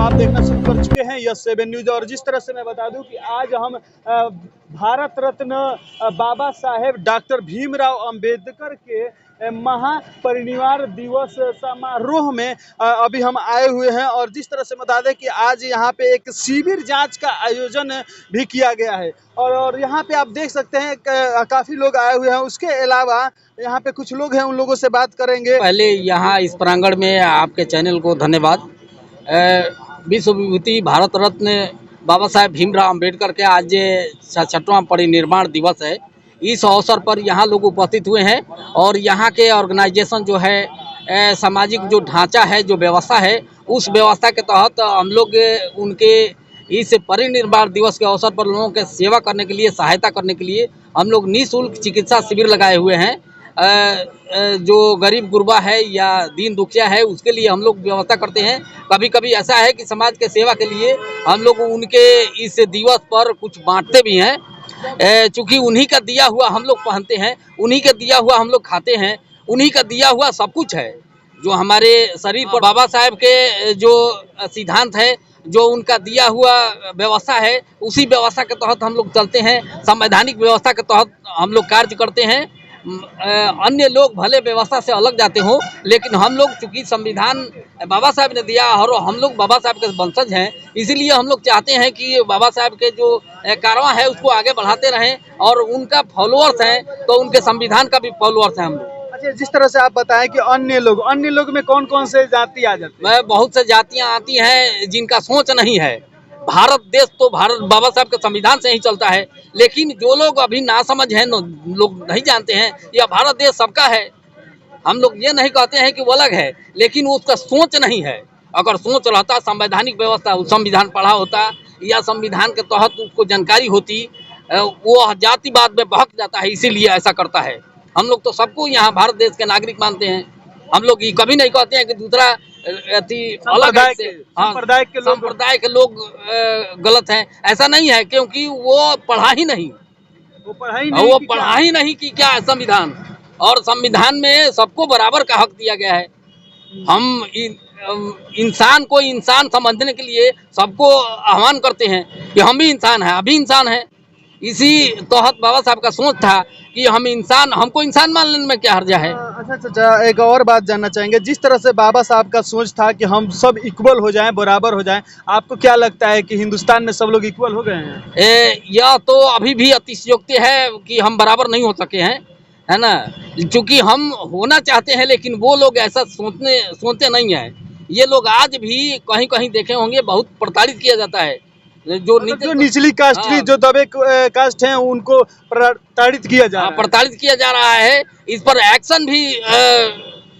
आप देखना शुरू कर चुके हैं यस 7 न्यूज। और जिस तरह से मैं बता दूं कि आज हम भारत रत्न बाबा साहेब डॉक्टर भीमराव अंबेडकर के महापरिनिर्वाण दिवस समारोह में अभी हम आए हुए हैं। और जिस तरह से बता दें कि आज यहाँ पे एक शिविर जांच का आयोजन भी किया गया है और यहाँ पे आप देख सकते हैं काफी लोग आए हुए हैं। उसके अलावा यहाँ पे कुछ लोग हैं, उन लोगों से बात करेंगे। पहले यहाँ इस प्रांगण में आपके चैनल को धन्यवाद। विश्व विभूति भारत रत्न बाबा साहेब भीमराव अंबेडकर के आज 66वां परिनिर्वाण दिवस है। इस अवसर पर यहाँ लोग उपस्थित हुए हैं और यहाँ के ऑर्गेनाइजेशन जो है सामाजिक जो ढांचा है, जो व्यवस्था है, उस व्यवस्था के तहत हम लोग उनके इस परिनिर्वाण दिवस के अवसर पर लोगों के सेवा करने के लिए, सहायता करने के लिए हम लोग निःशुल्क चिकित्सा शिविर लगाए हुए हैं। जो गरीब गुरबा है या दीन दुखिया है उसके लिए हम लोग व्यवस्था करते हैं। कभी कभी ऐसा है कि समाज के सेवा के लिए हम लोग उनके इस दिवस पर कुछ बांटते भी हैं। चूँकि उन्हीं का दिया हुआ हम लोग पहनते हैं, उन्हीं का दिया हुआ हम लोग खाते हैं, उन्हीं का दिया हुआ सब कुछ है। जो हमारे शरीर पर बाबा साहेब के जो सिद्धांत है, जो उनका दिया हुआ व्यवस्था है, उसी व्यवस्था के तहत हम लोग चलते हैं। संवैधानिक व्यवस्था के तहत हम लोग कार्य करते हैं। अन्य लोग भले व्यवस्था से अलग जाते हो, लेकिन हम लोग चूंकि संविधान बाबा साहब ने दिया और हम लोग बाबा साहब के वंशज हैं, इसीलिए हम लोग चाहते हैं कि बाबा साहब के जो कारवां है उसको आगे बढ़ाते रहें और उनका फॉलोअर्स हैं तो उनके संविधान का भी फॉलोअर्स हैं हम लोग। अच्छा, जिस तरह से आप बताएं कि अन्य लोग में कौन कौन से जाति आ जाते हैं? बहुत से जातियाँ आती हैं जिनका सोच नहीं है। भारत देश तो भारत बाबा साहब के संविधान से ही चलता है, लेकिन जो लोग अभी नासमझ हैं, लोग नहीं जानते हैं यह भारत देश सबका है। हम लोग ये नहीं कहते हैं कि वो अलग है, लेकिन उसका सोच नहीं है। अगर सोच रहता, संवैधानिक व्यवस्था, संविधान पढ़ा होता या संविधान के तहत उसको जानकारी होती, वो जातिवाद में बहक जाता है, इसीलिए ऐसा करता है। हम लोग तो सबको यहाँ भारत देश के नागरिक मानते हैं। हम लोग ये कभी नहीं कहते हैं कि दूसरा अलग है, संप्रदाय के लोग गलत हैं, ऐसा नहीं है। क्योंकि वो पढ़ा ही नहीं कि क्या है संविधान, और संविधान में सबको बराबर का हक दिया गया है। हम इंसान को इंसान समझने के लिए सबको आह्वान करते हैं कि हम भी इंसान हैं, अभी इंसान हैं। इसी तहत बाबा साहब का सोच था कि हम इंसान, हमको इंसान मानने में क्या हर्जा है। अच्छा, एक और बात जानना चाहेंगे। जिस तरह से बाबा साहब का सोच था कि हम सब इक्वल हो जाएं, बराबर हो जाएं, आपको क्या लगता है कि हिंदुस्तान में सब लोग इक्वल हो गए हैं? यह तो अभी भी अतिशयोक्ति है कि हम बराबर नहीं हो सके हैं, है ना। चूँकि हम होना चाहते हैं, लेकिन वो लोग ऐसा सोचते नहीं हैं। ये लोग आज भी कहीं कहीं देखे होंगे बहुत प्रताड़ित किया जाता है। जो निचली कास्ट की, जो दबे कास्ट हैं, उनको प्रताड़ित किया जा रहा है। इस पर एक्शन भी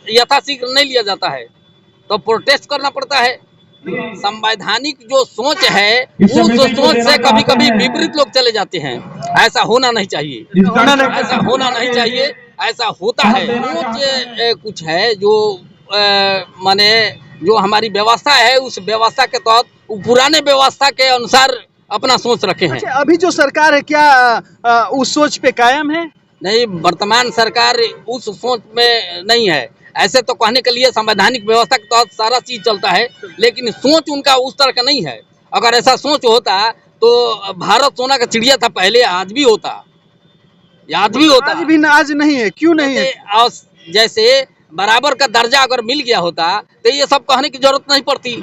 यथाशीघ्र नहीं लिया जाता है, तो प्रोटेस्ट करना पड़ता है। संवैधानिक जो सोच है उस सोच से कभी कभी विपरीत लोग चले जाते हैं। ऐसा होना नहीं चाहिए, ऐसा होना नहीं चाहिए। ऐसा होता है, सोच कुछ है जो माने जो हमारी व्यवस्था है, उस व्यवस्था के तहत पुराने व्यवस्था के अनुसार अपना सोच रखे हैं। अच्छा, अभी जो सरकार है क्या उस सोच पे कायम है? नहीं, वर्तमान सरकार उस सोच में नहीं है। ऐसे तो कहने के लिए संवैधानिक व्यवस्था के तहत सारा चीज चलता है, लेकिन सोच उनका उस तरह का नहीं है। अगर ऐसा सोच होता तो भारत सोना का चिड़िया था पहले, आज भी होता, आज नहीं है। क्यों नहीं है? जैसे बराबर का दर्जा अगर मिल गया होता तो ये सब कहने की जरूरत नहीं पड़ती।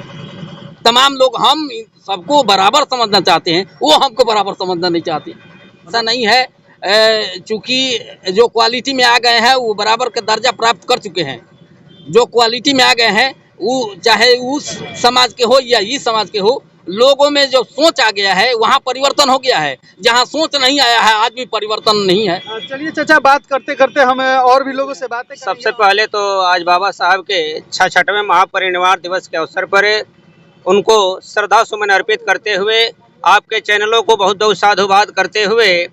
तमाम लोग हम सबको बराबर समझना चाहते हैं, वो हमको बराबर समझना नहीं चाहते। ऐसा नहीं है। चूंकि जो क्वालिटी में आ गए हैं वो बराबर का दर्जा प्राप्त कर चुके हैं। जो क्वालिटी में आ गए हैं वो चाहे उस समाज के हो या इस समाज के हो, लोगों में जो सोच आ गया है वहाँ परिवर्तन हो गया है। जहाँ सोच नहीं आया है आज भी परिवर्तन नहीं है। चलिए चाचा, बात करते करते हम और भी लोगों से बातें करेंगे। सबसे पहले तो आज बाबा साहब के 66वें महापरिनिर्वाण दिवस के अवसर पर उनको श्रद्धा सुमन अर्पित करते हुए आपके चैनलों को बहुत बहुत साधुवाद करते हुए,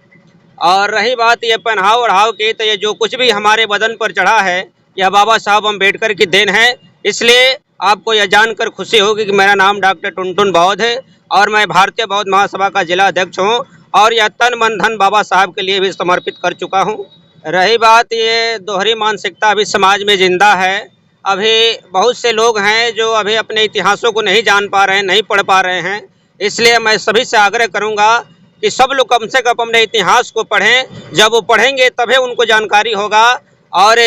और रही बात ये पहनाव ओढ़ाव की, तो ये जो कुछ भी हमारे बदन पर चढ़ा है यह बाबा साहब अम्बेडकर की देन है। इसलिए आपको यह जानकर खुशी होगी कि मेरा नाम डॉक्टर टुनटुन बौद्ध है और मैं भारतीय बौद्ध महासभा का जिला अध्यक्ष हूँ, और यह तन मन धन बाबा साहब के लिए भी समर्पित कर चुका हूँ। रही बात ये दोहरी मानसिकता अभी समाज में जिंदा है, अभी बहुत से लोग हैं जो अभी अपने इतिहासों को नहीं जान पा रहे हैं, नहीं पढ़ पा रहे हैं। इसलिए मैं सभी से आग्रह करूंगा कि सब लोग कम से कम अपने इतिहास को पढ़ें। जब वो पढ़ेंगे तभी उनको जानकारी होगा। और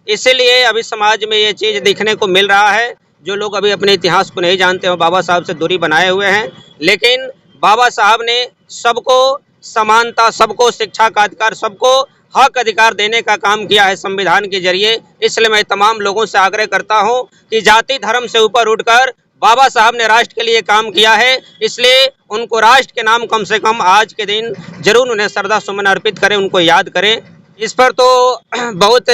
इसीलिए अभी समाज में ये चीज़ देखने को मिल रहा है, जो लोग अभी अपने इतिहास को नहीं जानते हो बाबा साहब से दूरी बनाए हुए हैं। लेकिन बाबा साहब ने सबको समानता, सबको शिक्षा का अधिकार, सबको हक अधिकार देने का काम किया है संविधान के जरिए। इसलिए मैं तमाम लोगों से आग्रह करता हूं कि जाति धर्म से ऊपर उठकर बाबा साहब ने राष्ट्र के लिए काम किया है, इसलिए उनको राष्ट्र के नाम कम से कम आज के दिन जरूर उन्हें श्रद्धा सुमन अर्पित करें, उनको याद करें। इस पर तो बहुत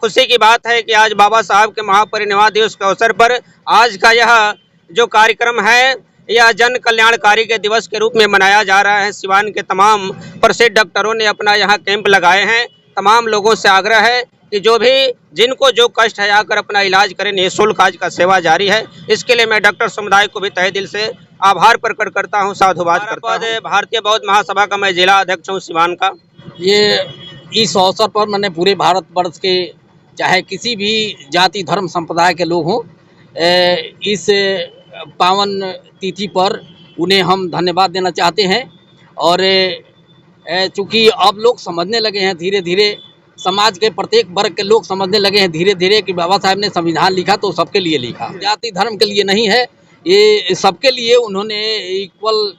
खुशी की बात है कि आज बाबा साहब के महापरिनिर्वाण दिवस के अवसर पर आज का यह जो कार्यक्रम है, यह जन कल्याणकारी के दिवस के रूप में मनाया जा रहा है। सिवान के तमाम प्रसिद्ध डॉक्टरों ने अपना यहाँ कैंप लगाए हैं। तमाम लोगों से आग्रह है कि जो भी जिनको जो कष्ट है आकर अपना इलाज करें। निःशुल्क आज का सेवा जारी है। इसके लिए मैं डॉक्टर समुदाय को भी तहे दिल से आभार प्रकट करता हूँ, साधुवाद करता हूँ। भारतीय बौद्ध महासभा का मैं जिला अध्यक्ष हूँ सिवान का। ये इस अवसर पर मैंने पूरे भारतवर्ष के चाहे किसी भी जाति धर्म संप्रदाय के लोग हों, इस पावन तिथि पर उन्हें हम धन्यवाद देना चाहते हैं। और चूँकि अब लोग समझने लगे हैं, धीरे धीरे समाज के प्रत्येक वर्ग के लोग समझने लगे हैं धीरे धीरे कि बाबा साहब ने संविधान लिखा तो सबके लिए लिखा, जाति धर्म के लिए नहीं है। ये सबके लिए उन्होंने इक्वल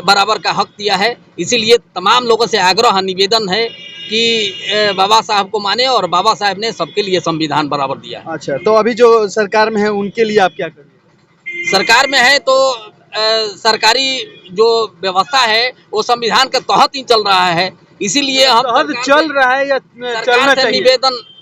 बराबर का हक दिया है। इसीलिए तमाम लोगों से आग्रह निवेदन है कि बाबा साहब को माने, और बाबा साहब ने सबके लिए संविधान बराबर दिया है। अच्छा, तो अभी जो सरकार में है उनके लिए आप क्या करेंगे? सरकार में है तो सरकारी जो व्यवस्था है वो संविधान के तहत ही चल रहा है। इसीलिए हम चल रहा है या चलना चाहिए?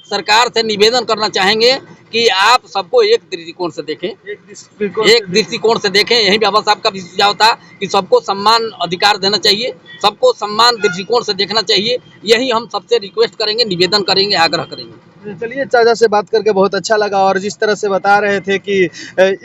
सरकार से निवेदन करना चाहेंगे कि आप सबको एक दृष्टिकोण से देखें, एक दृष्टिकोण से देखें। यही बाबा साहब का भी सुझाव था कि सबको सम्मान अधिकार देना चाहिए, सबको सम्मान दृष्टिकोण से देखना चाहिए। यही हम सबसे रिक्वेस्ट करेंगे, निवेदन करेंगे, आग्रह करेंगे। चलिए, चाचा से बात करके बहुत अच्छा लगा। और जिस तरह से बता रहे थे कि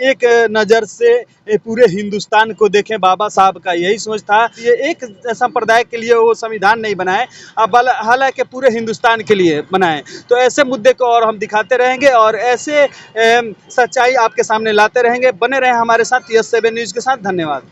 एक नज़र से पूरे हिंदुस्तान को देखें, बाबा साहब का यही सोच था। ये एक संप्रदाय के लिए वो संविधान नहीं बनाए, अब हालांकि पूरे हिंदुस्तान के लिए बनाए। तो ऐसे मुद्दे को और हम दिखाते रहेंगे और ऐसे सच्चाई आपके सामने लाते रहेंगे। बने रहें हमारे साथ यस 7 न्यूज़ के साथ। धन्यवाद।